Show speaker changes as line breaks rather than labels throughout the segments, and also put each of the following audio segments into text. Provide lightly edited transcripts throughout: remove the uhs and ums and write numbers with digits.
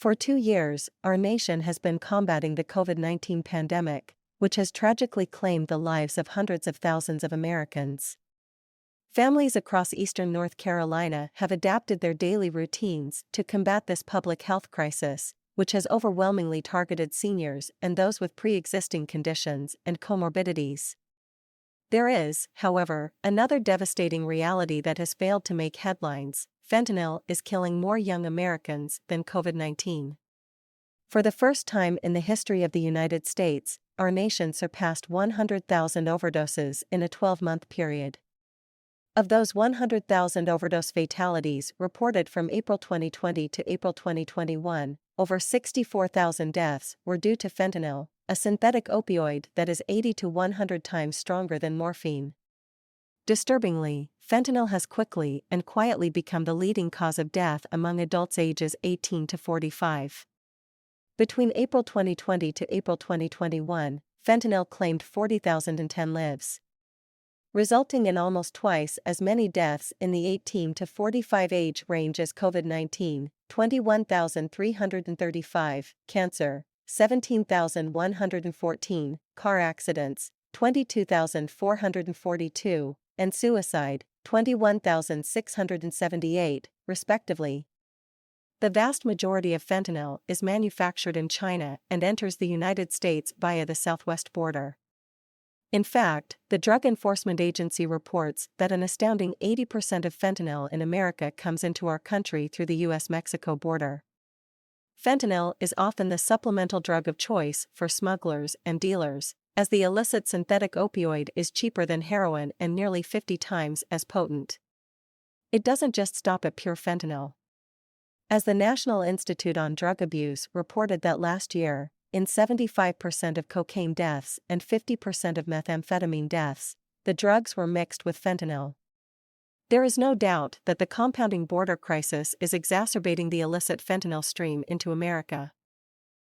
For 2 years, our nation has been combating the COVID-19 pandemic, which has tragically claimed the lives of hundreds of thousands of Americans. Families across eastern North Carolina have adapted their daily routines to combat this public health crisis, which has overwhelmingly targeted seniors and those with pre-existing conditions and comorbidities. There is, however, another devastating reality that has failed to make headlines: fentanyl is killing more young Americans than COVID-19. For the first time in the history of the United States, our nation surpassed 100,000 overdoses in a 12-month period. Of those 100,000 overdose fatalities reported from April 2020 to April 2021, over 64,000 deaths were due to fentanyl, a synthetic opioid that is 80 to 100 times stronger than morphine. Disturbingly, fentanyl has quickly and quietly become the leading cause of death among adults ages 18 to 45. Between April 2020 to April 2021, fentanyl claimed 40,010 lives, resulting in almost twice as many deaths in the 18 to 45 age range as COVID-19, 21,335, cancer, 17,114, car accidents, 22,442, and suicide, 21,678, respectively. The vast majority of fentanyl is manufactured in China and enters the United States via the southwest border. In fact, the Drug Enforcement Agency reports that an astounding 80% of fentanyl in America comes into our country through the U.S.-Mexico border. Fentanyl is often the supplemental drug of choice for smugglers and dealers, as the illicit synthetic opioid is cheaper than heroin and nearly 50 times as potent. It doesn't just stop at pure fentanyl. As the National Institute on Drug Abuse reported that last year, in 75% of cocaine deaths and 50% of methamphetamine deaths, the drugs were mixed with fentanyl. There is no doubt that the compounding border crisis is exacerbating the illicit fentanyl stream into America.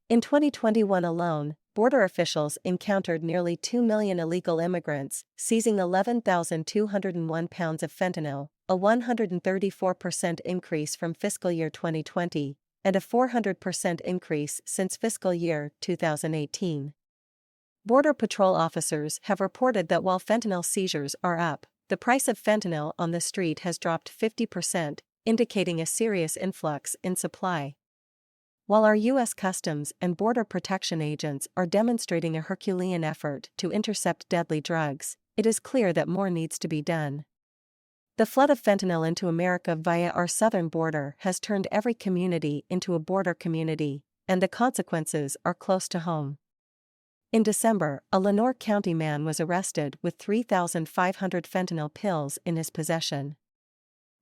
In 2021 alone, border officials encountered nearly 2 million illegal immigrants, seizing 11,201 pounds of fentanyl, a 134% increase from fiscal year 2020, and a 400% increase since fiscal year 2018. Border Patrol officers have reported that while fentanyl seizures are up, the price of fentanyl on the street has dropped 50%, indicating a serious influx in supply. While our U.S. Customs and Border Protection agents are demonstrating a Herculean effort to intercept deadly drugs, it is clear that more needs to be done. The flood of fentanyl into America via our southern border has turned every community into a border community, and the consequences are close to home. In December, a Lenoir County man was arrested with 3,500 fentanyl pills in his possession.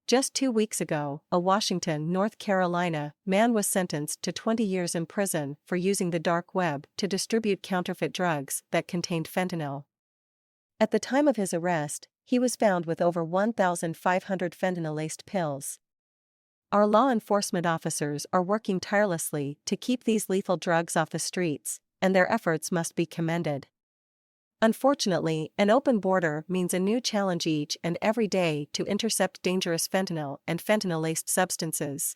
Just 2 weeks ago, a Washington, North Carolina, man was sentenced to 20 years in prison for using the dark web to distribute counterfeit drugs that contained fentanyl. At the time of his arrest, he was found with over 1,500 fentanyl-laced pills. Our law enforcement officers are working tirelessly to keep these lethal drugs off the streets, and their efforts must be commended. Unfortunately, an open border means a new challenge each and every day to intercept dangerous fentanyl and fentanyl-laced substances.